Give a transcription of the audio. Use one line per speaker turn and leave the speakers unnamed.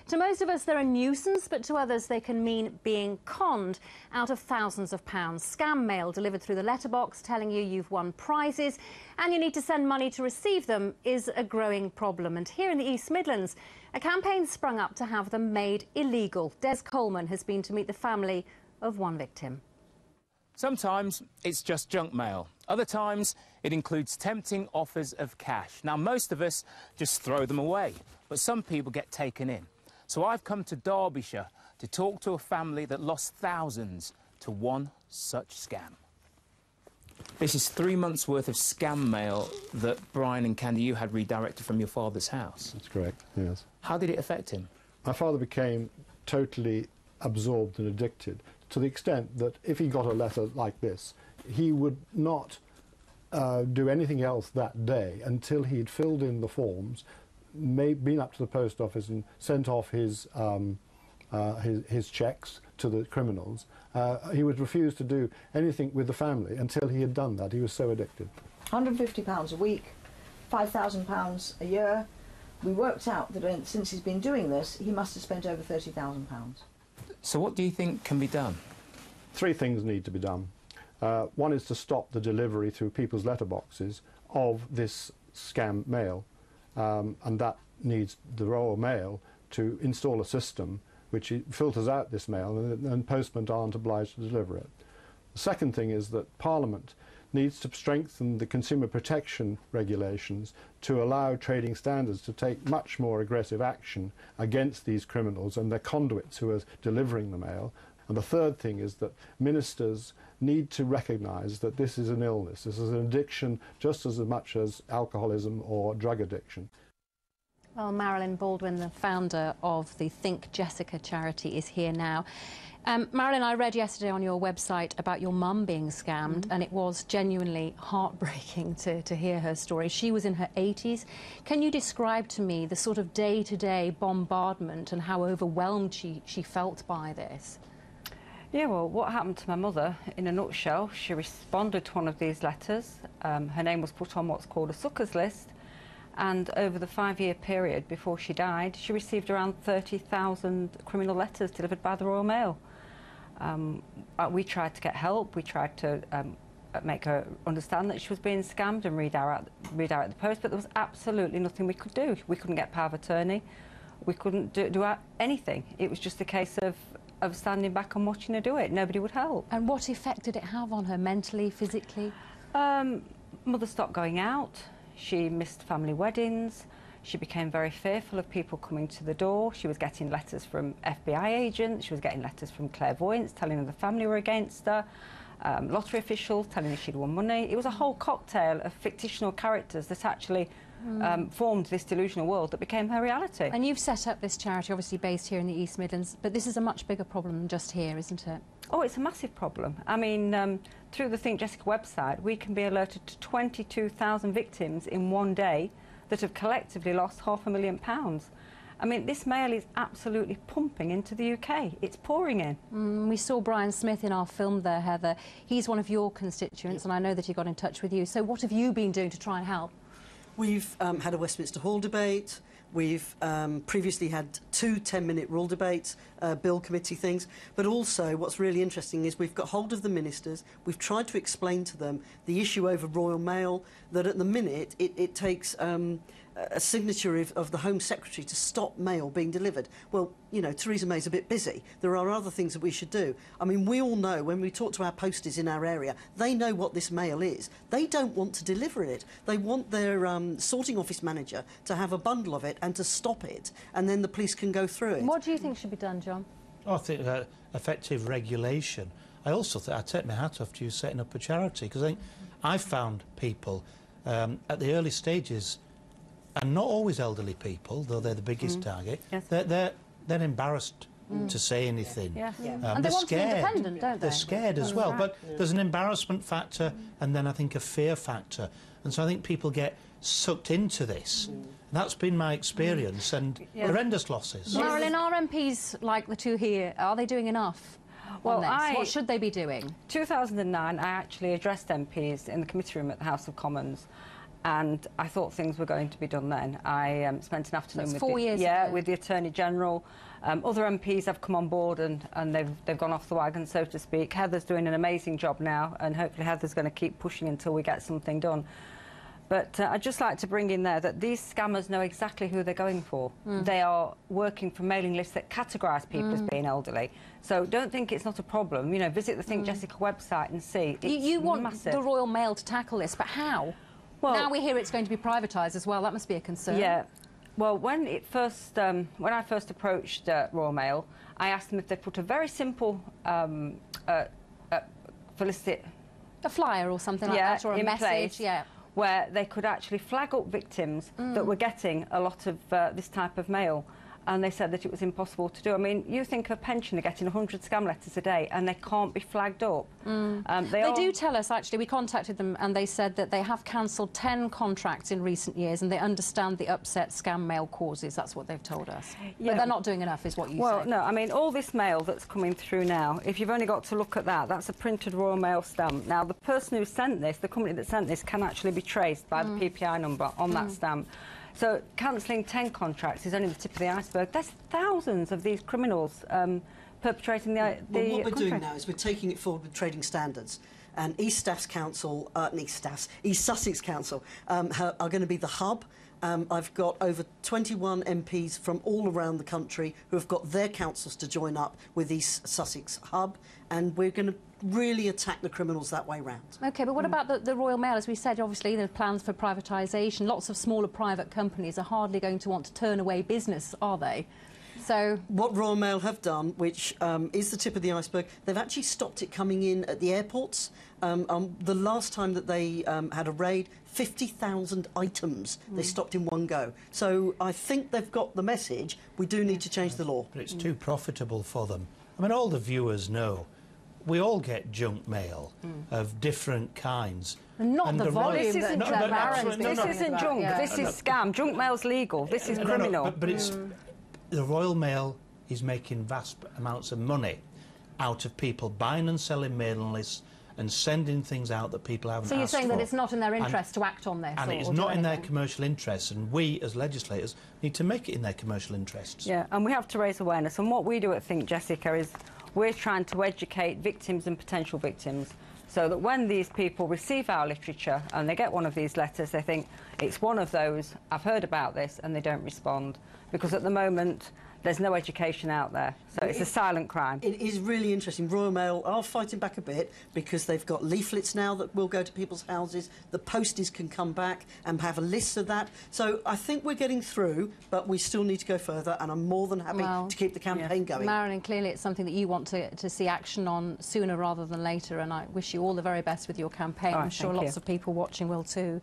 To most of us, they're a nuisance, but to others, they can mean being conned out of thousands of pounds. Scam mail delivered through the letterbox telling you you've won prizes and you need to send money to receive them is a growing problem. And here in the East Midlands, a campaign sprung up to have them made illegal. Des Coleman has been to meet the family of one victim.
Sometimes it's just junk mail. Other times it includes tempting offers of cash. Now, most of us just throw them away, but some people get taken in. So I've come to Derbyshire to talk to a family that lost thousands to one such scam. This is 3 months' worth of scam mail that Brian and Candy, you had redirected from your father's house.
That's correct, yes.
How did it affect him?
My father became totally absorbed and addicted, to the extent that if he got a letter like this, he would not do anything else that day until he'd filled in the forms, been up to the post office and sent off his cheques to the criminals. He would refuse to do anything with the family until he had done that. He was so addicted.
£150 a week, £5,000 a year. We worked out that since he's been doing this, he must have spent over £30,000.
So what do you think can be done?
3 things need to be done. One is to stop the delivery through people's letterboxes of this scam mail, and that needs the Royal Mail to install a system which filters out this mail, and postmen aren't obliged to deliver it. The second thing is that Parliament needs to strengthen the consumer protection regulations to allow trading standards to take much more aggressive action against these criminals and their conduits who are delivering the mail. And the third thing is that ministers need to recognise that this is an illness. This is an addiction just as much as alcoholism or drug addiction.
Well, Marilyn Baldwin, the founder of the Think Jessica charity, is here now. Marilyn, I read yesterday on your website about your mum being scammed, and it was genuinely heartbreaking to hear her story. She was in her 80s. Can you describe to me the sort of day-to-day bombardment and how overwhelmed she felt by this?
Yeah, well, what happened to my mother, in a nutshell, she responded to one of these letters. Her name was put on what's called a suckers list, and over the 5-year period before she died, she received around 30,000 criminal letters delivered by the Royal Mail. We tried to get help. We tried to make her understand that she was being scammed and redirect the post, but there was absolutely nothing we could do. We couldn't get power of attorney. We couldn't do anything. It was just a case of standing back and watching her do it. Nobody would help.
And what effect did it have on her mentally, physically?
Mother stopped going out. She missed family weddings. She became very fearful of people coming to the door. She was getting letters from FBI agents. She was getting letters from clairvoyants telling her the family were against her. Lottery officials telling her she'd won money. It was a whole cocktail of fictional characters that actually formed this delusional world that became her reality.
And you've set up this charity, obviously based here in the East Midlands, but this is a much bigger problem than just here, isn't it?
Oh, it's a massive problem. I mean, through the Think Jessica website, we can be alerted to 22,000 victims in one day that have collectively lost £500,000. I mean, this mail is absolutely pumping into the UK. It's pouring in.
We saw Brian Smith in our film there, Heather. He's one of your constituents, and I know that he got in touch with you. So what have you been doing to try and help?
We've had a Westminster Hall debate. We've previously had 2 10-minute rule debates, bill committee things, but also what's really interesting is we've got hold of the ministers. We've tried to explain to them the issue over Royal Mail, that at the minute it takes a signature of the Home Secretary to stop mail being delivered. Well, you know, Theresa May's a bit busy. There are other things that we should do. I mean, we all know, when we talk to our posties in our area, they know what this mail is. They don't want to deliver it. They want their sorting office manager to have a bundle of it and to stop it, and then the police can go through it.
What do you think should be done, John?
I think effective regulation. I also think I take my hat off to you setting up a charity, because I've found people at the early stages, and not always elderly people, though they're the biggest target,
yes.
they're embarrassed to say anything.
Yeah.
And they want to be independent, don't they?
They're scared as well, but there's an embarrassment factor and then I think a fear factor. And so I think people get sucked into this. And that's been my experience, and horrendous losses.
Marilyn, are MPs like the two here, are they doing enough? Well, what should they be doing?
2009, I actually addressed MPs in the committee room at the House of Commons, and I thought things were going to be done then. I spent an afternoon
That's
with
4 years
yeah,
ago.
with the Attorney General. Other MPs have come on board and they've gone off the wagon, so to speak. Heather's doing an amazing job now, and hopefully Heather's going to keep pushing until we get something done. But I'd just like to bring in there that these scammers know exactly who they're going for. They are working from mailing lists that categorise people as being elderly. So don't think it's not a problem. You know, visit the Think Jessica website and see. It's
You want
massive.
the Royal Mail to tackle this, but how?
Well,
now we hear it's going to be privatised as well. That must be a concern.
Yeah. Well, when I first approached Royal Mail, I asked them if they'd put a very simple felicit
A flyer or something like that, or a
in
message.
place,
Yeah.
where they could actually flag up victims that were getting a lot of this type of mail. And they said that it was impossible to do. I mean, you think of a pensioner getting 100 scam letters a day and they can't be flagged up.
They do tell us, actually, we contacted them and they said that they have cancelled 10 contracts in recent years and they understand the upset scam mail causes. That's what they've told us.
Yeah.
But they're not doing enough, is what you
Well,
say.
no, I mean, all this mail that's coming through now, if you've only got to look at that, that's a printed Royal Mail stamp. Now, the person who sent this, the company that sent this, can actually be traced by the PPI number on that stamp. So cancelling 10 contracts is only the tip of the iceberg. There's thousands of these criminals perpetrating the
Well, what we're
contract.
doing now is we're taking it forward with trading standards. And East Sussex Council are going to be the hub. I've got over 21 MPs from all around the country who have got their councils to join up with East Sussex Hub, and we're going to really attack the criminals that way round.
OK, but what about the Royal Mail? As we said, obviously, there's plans for privatisation. Lots of smaller private companies are hardly going to want to turn away business, are they? So
what Royal Mail have done, which is the tip of the iceberg, they've actually stopped it coming in at the airports. The last time that they had a raid, 50,000 items they stopped in one go. So I think they've got the message. We do need to change the law.
But it's too profitable for them. I mean, all the viewers know we all get junk mail of different kinds.
not
And
the
the Royal-
volume
This
that
isn't
Maren's been
This
talking
isn't
about,
junk.
yeah.
This is scam. Junk mail's legal. This is criminal.
But it's the Royal Mail is making vast amounts of money out of people buying and selling mailing lists and sending things out that people haven't
So you're
asked
saying
for.
that it's not in their interest to act on this?
And
or
it's
do
not in their
anything?
commercial interests, and we as legislators need to make it in their commercial interests.
Yeah, and we have to raise awareness. And what we do at Think Jessica is we're trying to educate victims and potential victims so that when these people receive our literature and they get one of these letters, they think, it's one of those, I've heard about this, and they don't respond. Because at the moment, there's no education out there. So it's a silent crime.
It is really interesting. Royal Mail are fighting back a bit because they've got leaflets now that will go to people's houses. The posties can come back and have a list of that. So I think we're getting through, but we still need to go further, and I'm more than happy to keep the campaign going.
Marilyn, clearly it's something that you want to see action on sooner rather than later, and I wish you all the very best with your campaign.
All right,
I'm sure
thank
lots
you.
of people watching will too.